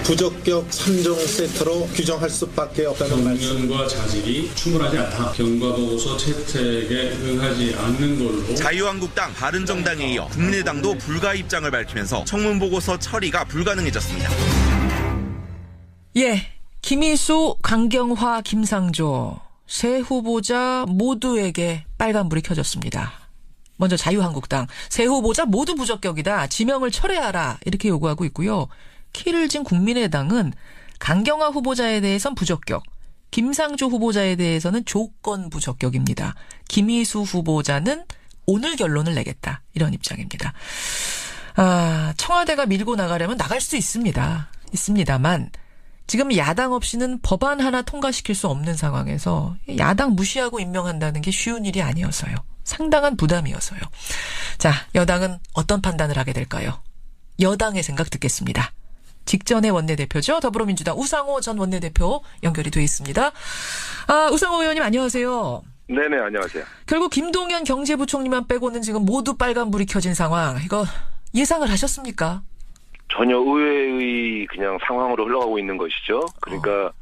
부적격 3종 세트로 규정할 수밖에 없다는 말씀. 경륜과 자질이 충분하지 않다. 경과보고서 채택에 응하지 않는 걸로. 자유한국당, 바른정당에 이어 국민의당도 불가 입장을 밝히면서 청문보고서 처리가 불가능해졌습니다. 예, 김희수, 강경화, 김상조 세 후보자 모두에게 빨간불이 켜졌습니다. 먼저 자유한국당, 세 후보자 모두 부적격이다. 지명을 철회하라. 이렇게 요구하고 있고요. 키를 진 국민의당은 강경화 후보자에 대해선 부적격, 김상조 후보자에 대해서는 조건 부적격입니다. 김희수 후보자는 오늘 결론을 내겠다. 이런 입장입니다. 청와대가 밀고 나가려면 나갈 수 있습니다만 지금 야당 없이는 법안 하나 통과시킬 수 없는 상황에서 야당 무시하고 임명한다는 게 쉬운 일이 아니어서요. 상당한 부담이어서요. 자, 여당은 어떤 판단을 하게 될까요? 여당의 생각 듣겠습니다. 직전의 원내대표죠. 더불어민주당 우상호 전 원내대표 연결이 돼 있습니다. 우상호 의원님 안녕하세요. 네네, 안녕하세요. 결국 김동연 경제부총리만 빼고는 지금 모두 빨간불이 켜진 상황. 이거 예상을 하셨습니까? 전혀 의외의 그냥 상황으로 흘러가고 있는 것이죠. 그러니까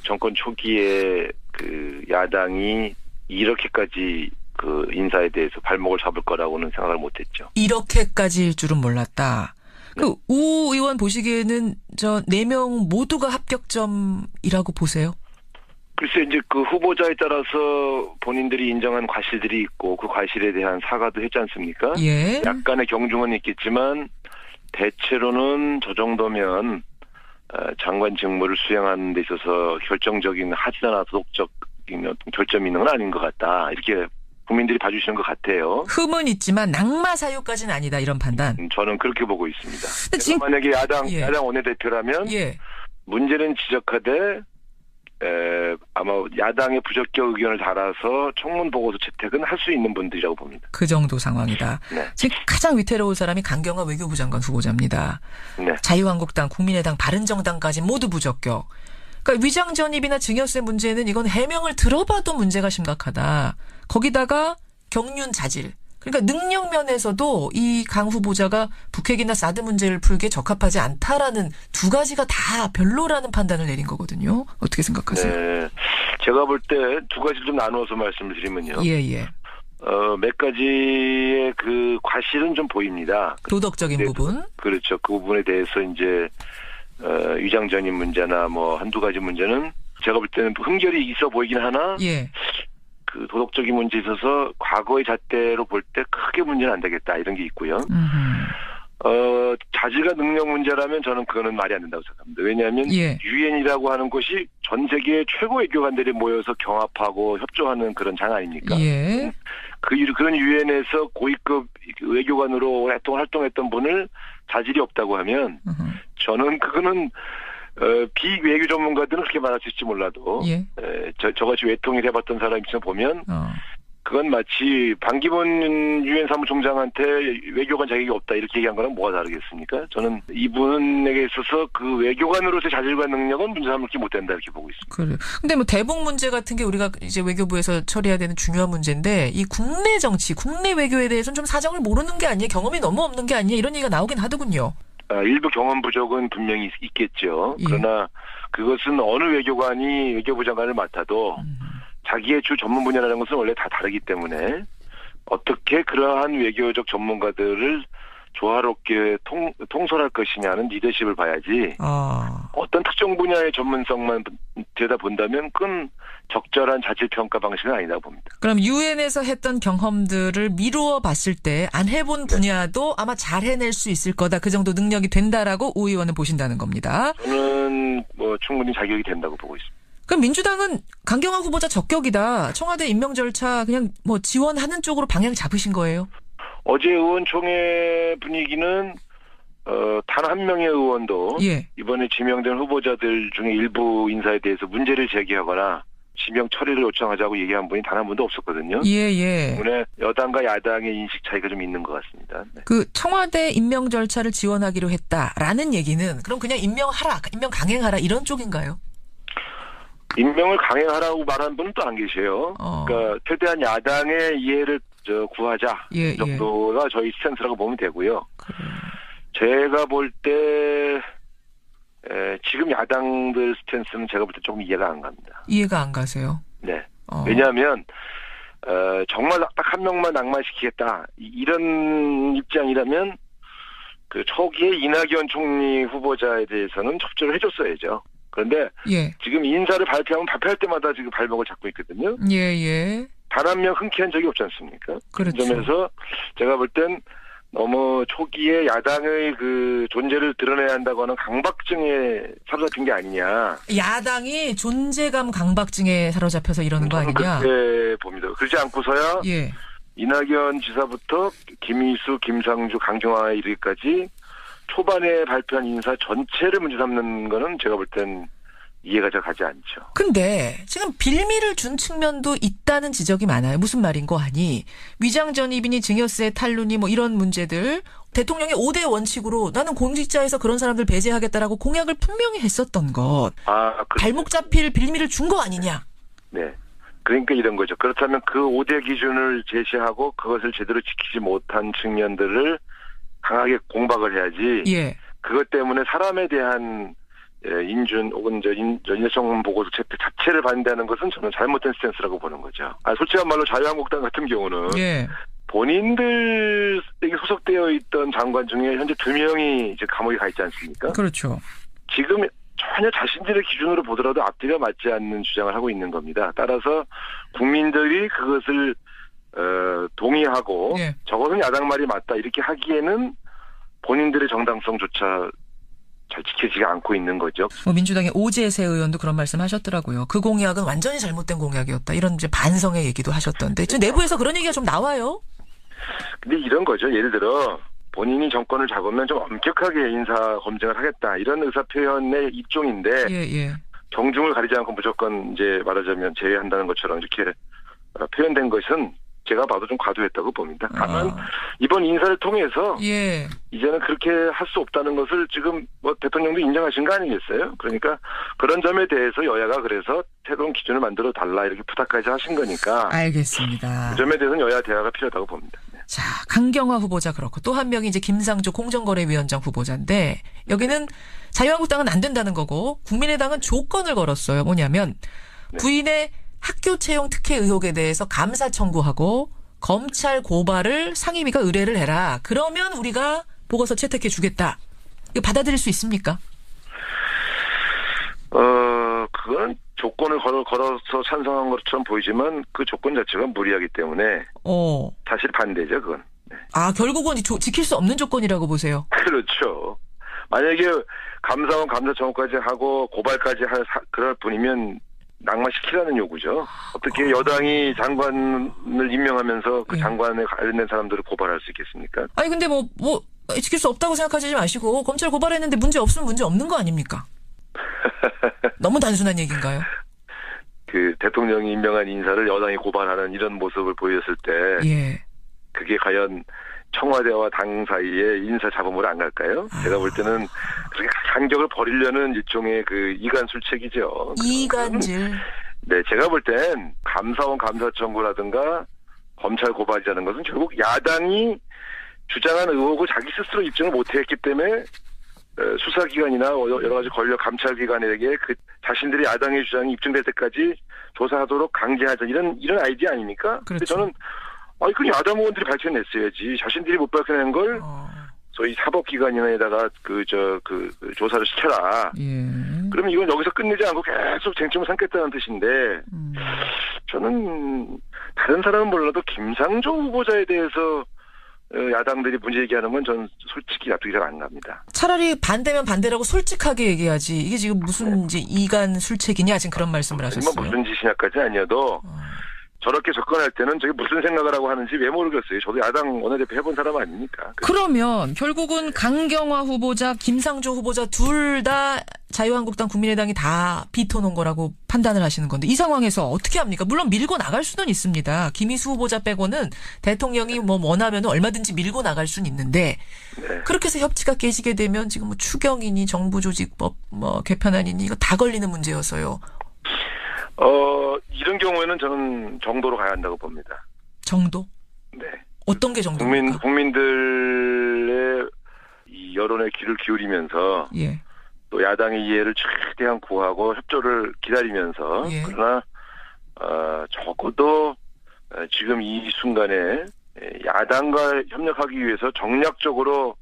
정권 초기에 그 야당이 이렇게까지 그 인사에 대해서 발목을 잡을 거라고는 생각을 못했죠. 이렇게까지일 줄은 몰랐다. 그 우 의원 보시기에는 저 4명 모두가 합격점이라고 보세요? 글쎄 이제 그 후보자에 따라서 본인들이 인정한 과실들이 있고 그 과실에 대한 사과도 했지 않습니까? 예. 약간의 경중은 있겠지만 대체로는 저 정도면 장관 직무를 수행하는 데 있어서 결정적인 하지나 도덕적인 어떤 결점이 있는 건 아닌 것 같다. 이렇게 국민들이 봐주시는 것 같아요. 흠은 있지만 낙마 사유까지는 아니다 이런 판단. 저는 그렇게 보고 있습니다. 근데 지금 만약에 야당 원내대표라면 문제는 지적하되 아마 야당의 부적격 의견을 달아서 청문 보고서 채택은 할 수 있는 분들이라고 봅니다. 그 정도 상황이다. 네. 지금 가장 위태로운 사람이 강경화 외교부 장관 후보자입니다. 네. 자유한국당, 국민의당, 바른정당까지 모두 부적격. 그러니까 위장전입이나 증여세 문제는 이건 해명을 들어봐도 문제가 심각하다. 거기다가 경륜 자질. 그러니까 능력 면에서도 이 강 후보자가 북핵이나 사드 문제를 풀기에 적합하지 않다라는 두 가지가 다 별로라는 판단을 내린 거거든요. 어떻게 생각하세요? 네. 제가 볼 때 두 가지를 좀 나누어서 말씀을 드리면요. 예. 몇 가지의 그 과실은 좀 보입니다. 도덕적인 부분. 그렇죠. 그 부분에 대해서 이제 위장전입 문제나 뭐 한두 가지 문제는 제가 볼 때는 흠결이 있어 보이긴 하나 예. 그 도덕적인 문제에 있어서 과거의 잣대로 볼 때 크게 문제는 안 되겠다 이런 게 있고요. 자질과 능력 문제라면 저는 그거는 말이 안 된다고 생각합니다. 왜냐하면 유엔이라고 하는 곳이 전 세계 최고 외교관들이 모여서 경합하고 협조하는 그런 장 아닙니까? 예. 그런 유엔에서 고위급 외교관으로 활동했던 분을 자질이 없다고 하면 저는 그거는 비외교 전문가들은 그렇게 말할 수 있을지 몰라도 저같이 외통일 해봤던 사람 입장에서 보면 그건 마치 반기문 유엔 사무총장한테 외교관 자격이 없다 이렇게 얘기한 거랑 뭐가 다르겠습니까? 저는 이분에게 있어서 그 외교관으로서의 자질과 능력은 문제 삼기 못 된다 이렇게 보고 있습니다. 그래. 근데 뭐 대북 문제 같은 게 우리가 이제 외교부에서 처리해야 되는 중요한 문제인데 이 국내 정치, 국내 외교에 대해서는 좀 사정을 모르는 게 아니에요. 경험이 너무 없는 게 아니에요. 이런 얘기가 나오긴 하더군요. 일부 경험 부족은 분명히 있겠죠. 그러나 그것은 어느 외교관이 외교부 장관을 맡아도 자기의 주 전문 분야라는 것은 원래 다 다르기 때문에 어떻게 그러한 외교적 전문가들을 조화롭게 통솔할 것이냐는 리더십을 봐야지 어떤 특정 분야의 전문성만 들여다본다면 그건 적절한 자질평가 방식은 아니라고 봅니다. 그럼 유엔에서 했던 경험들을 미루어 봤을 때 안 해본 분야도 아마 잘 해낼 수 있을 거다. 그 정도 능력이 된다라고 우 의원은 보신다는 겁니다. 저는 뭐 충분히 자격이 된다고 보고 있습니다. 그럼 민주당은 강경화 후보자 적격이다. 청와대 임명 절차 그냥 뭐 지원하는 쪽으로 방향 잡으신 거예요? 어제 의원총회 분위기는 단 한 명의 의원도 이번에 지명된 후보자들 중에 일부 인사에 대해서 문제를 제기하거나 지명 처리를 요청하자고 얘기한 분이 단 한 분도 없었거든요. 때문에 여당과 야당의 인식 차이가 좀 있는 것 같습니다. 네. 그 청와대 임명 절차를 지원하기로 했다라는 얘기는 그럼 그냥 임명하라, 임명 강행하라 이런 쪽인가요? 임명을 강행하라고 말한 분은 또 안 계세요. 그러니까 최대한 야당의 이해를 구하자 이 정도가 저희 스탠스라고 보면 되고요. 제가 볼 때 지금 야당들 스탠스는 제가 볼 때 조금 이해가 안 갑니다. 이해가 안 가세요? 네. 왜냐하면 정말 딱 한 명만 낭만시키겠다 이런 입장이라면 그 초기에 이낙연 총리 후보자에 대해서는 협조를 해줬어야죠. 그런데 예. 지금 인사를 발표하면 발표할 때마다 지금 발목을 잡고 있거든요. 예. 단 한 명 흔쾌한 적이 없지 않습니까? 그렇죠. 그 점에서 제가 볼 땐 너무 초기에 야당의 그 존재를 드러내야 한다고 하는 강박증에 사로잡힌 게 아니냐. 야당이 존재감 강박증에 사로잡혀서 이러는 거 아니냐? 그렇게 봅니다. 그렇지 않고서야 예. 이낙연 지사부터 김희수, 김상주, 강경화에 이르기까지 초반에 발표한 인사 전체를 문제 삼는 거는 제가 볼 땐 이해가 잘 가지 않죠. 근데 지금 빌미를 준 측면도 있다는 지적이 많아요. 무슨 말인 거 아니? 위장 전입이니 증여세 탈루니 뭐 이런 문제들 대통령의 5대 원칙으로 나는 공직자에서 그런 사람들 배제하겠다라고 공약을 분명히 했었던 것. 발목 잡힐 빌미를 준 거 아니냐? 네. 그러니까 이런 거죠. 그렇다면 그 5대 기준을 제시하고 그것을 제대로 지키지 못한 측면들을 강하게 공박을 해야지. 예. 그것 때문에 사람에 대한 인준 혹은 인사청문 보고서 채택 자체를 반대하는 것은 저는 잘못된 스탠스라고 보는 거죠. 솔직한 말로 자유한국당 같은 경우는 예. 본인들에게 소속되어 있던 장관 중에 현재 2명이 이제 감옥에 가 있지 않습니까? 그렇죠. 지금 전혀 자신들의 기준으로 보더라도 앞뒤가 맞지 않는 주장을 하고 있는 겁니다. 따라서 국민들이 그것을 동의하고 예. 저것은 야당 말이 맞다 이렇게 하기에는 본인들의 정당성조차 잘 지켜지지 않고 있는 거죠. 민주당의 오재세 의원도 그런 말씀하셨더라고요. 그 공약은 완전히 잘못된 공약이었다. 이런 이제 반성의 얘기도 하셨던데 지금 내부에서 그런 얘기가 좀 나와요. 근데 이런 거죠. 예를 들어 본인이 정권을 잡으면 좀 엄격하게 인사 검증을 하겠다 이런 의사 표현의 일종인데 예. 경중을 가리지 않고 무조건 이제 말하자면 제외한다는 것처럼 이렇게 표현된 것은 제가 봐도 좀 과도했다고 봅니다. 다만 이번 인사를 통해서 예. 이제는 그렇게 할 수 없다는 것을 지금 뭐 대통령도 인정하신 거 아니겠어요? 그러니까 그런 점에 대해서 여야가 그래서 새로운 기준을 만들어 달라 이렇게 부탁까지 하신 거니까. 알겠습니다. 그 점에 대해서는 여야 대화가 필요하다고 봅니다. 네. 자, 강경화 후보자 그렇고 또 한 명이 이제 김상조 공정거래위원장 후보자인데 여기는 자유한국당은 안 된다는 거고 국민의당은 조건을 걸었어요. 뭐냐면 부인의 학교 채용 특혜 의혹에 대해서 감사 청구하고 검찰 고발을 상임위가 의뢰를 해라. 그러면 우리가 보고서 채택해 주겠다. 이거 받아들일 수 있습니까? 그건 조건을 걸어서 찬성한 것처럼 보이지만 그 조건 자체가 무리하기 때문에 사실 반대죠, 그건. 네. 결국은 지킬 수 없는 조건이라고 보세요. 그렇죠. 만약에 감사원 감사 청구까지 하고 고발까지 그럴 분이면 낙마시키라는 요구죠. 어떻게 여당이 장관을 임명하면서 그 장관에 관련된 사람들을 고발할 수 있겠습니까? 아니 근데 뭐 지킬 수 없다고 생각하지 마시고 검찰 고발했는데 문제 없으면 문제 없는 거 아닙니까? 너무 단순한 얘기인가요? 그 대통령이 임명한 인사를 여당이 고발하는 이런 모습을 보였을 때 그게 과연 청와대와 당 사이에 인사 잡음으로 안 갈까요? 제가 볼 때는 그렇게 간격을 버리려는 일종의 그 이간술책이죠. 이간질. 네, 제가 볼 땐 감사원 감사 청구라든가 검찰 고발이라는 것은 결국 야당이 주장한 의혹을 자기 스스로 입증을 못했기 때문에 수사기관이나 여러 가지 권력 감찰기관에게 그 자신들이 야당의 주장이 입증될 때까지 조사하도록 강제하자 이런 아이디어 아닙니까? 그렇죠. 근데 저는 그 야당 의원들이 밝혀냈어야지. 자신들이 못 밝혀낸 걸 저희 사법기관이나에다가 그 조사를 시켜라. 그러면 이건 여기서 끝내지 않고 계속 쟁점을 삼겠다는 뜻인데 저는 다른 사람은 몰라도 김상조 후보자에 대해서 야당들이 문제 얘기하는 건 저는 솔직히 납득이 잘 안 갑니다. 차라리 반대면 반대라고 솔직하게 얘기하지. 이게 지금 무슨 이제 이간 술책이냐 지금 그런 말씀을 하셨어요. 무슨 짓이냐까지 아니어도 저렇게 접근할 때는 저게 무슨 생각을 하고 하는지 왜 모르겠어요. 저도 야당 원내대표 해본 사람 아닙니까? 그러면 결국은 강경화 후보자, 김상조 후보자 둘 다 자유한국당 국민의당이 다 비토놓은 거라고 판단을 하시는 건데 이 상황에서 어떻게 합니까? 물론 밀고 나갈 수는 있습니다. 김희수 후보자 빼고는 대통령이 뭐 원하면 얼마든지 밀고 나갈 수는 있는데 그렇게 해서 협치가 깨지게 되면 지금 뭐 추경이니 정부조직법 개편안이니 이거 다 걸리는 문제여서요. 이런 경우에는 저는 정도로 가야 한다고 봅니다. 정도? 네. 어떤 게 정도입니까? 국민들의 이 여론에 귀를 기울이면서 또 야당의 이해를 최대한 구하고 협조를 기다리면서 예. 그러나 적어도 지금 이 순간에 야당과 협력하기 위해서 정략적으로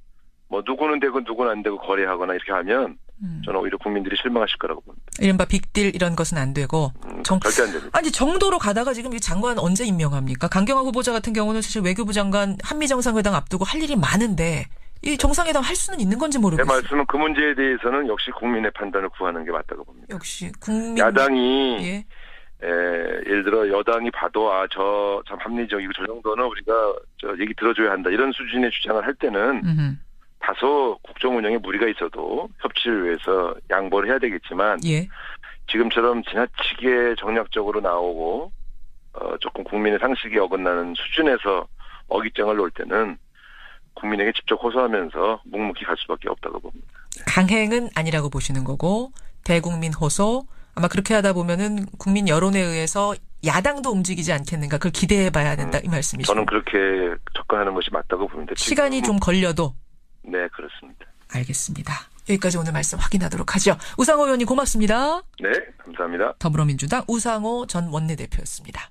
뭐 누구는 되고 누구는 안 되고 거래하거나 이렇게 하면 저는 오히려 국민들이 실망하실 거라고 봅니다. 이른바 빅딜 이런 것은 안 되고. 절대 안 됩니다. 아니 정도로 가다가 지금 이 장관 언제 임명합니까? 강경화 후보자 같은 경우는 사실 외교부 장관 한미 정상회담 앞두고 할 일이 많은데 이 정상회담 할 수는 있는 건지 제 모르겠어요. 말씀은 그 문제에 대해서는 역시 국민의 판단을 구하는 게 맞다고 봅니다. 역시 국민 야당이 예. 예를 들어 여당이 봐도 저 참 합리적이고 저 정도는 우리가 얘기 들어줘야 한다 이런 수준의 주장을 할 때는 음흠. 다소 국정 운영에 무리가 있어도 협치를 위해서 양보를 해야 되겠지만 예. 지금처럼 지나치게 정략적으로 나오고 조금 국민의 상식이 어긋나는 수준에서 어깃장을 놓을 때는 국민에게 직접 호소하면서 묵묵히 갈 수밖에 없다고 봅니다. 강행은 아니라고 보시는 거고 대국민 호소 아마 그렇게 하다 보면은 국민 여론에 의해서 야당도 움직이지 않겠는가 그걸 기대해봐야 된다 이 말씀이시죠. 저는 그렇게 접근하는 것이 맞다고 봅니다. 시간이 좀 걸려도. 네, 그렇습니다. 알겠습니다. 여기까지 오늘 말씀 확인하도록 하죠. 우상호 의원님 고맙습니다. 네, 감사합니다. 더불어민주당 우상호 전 원내대표였습니다.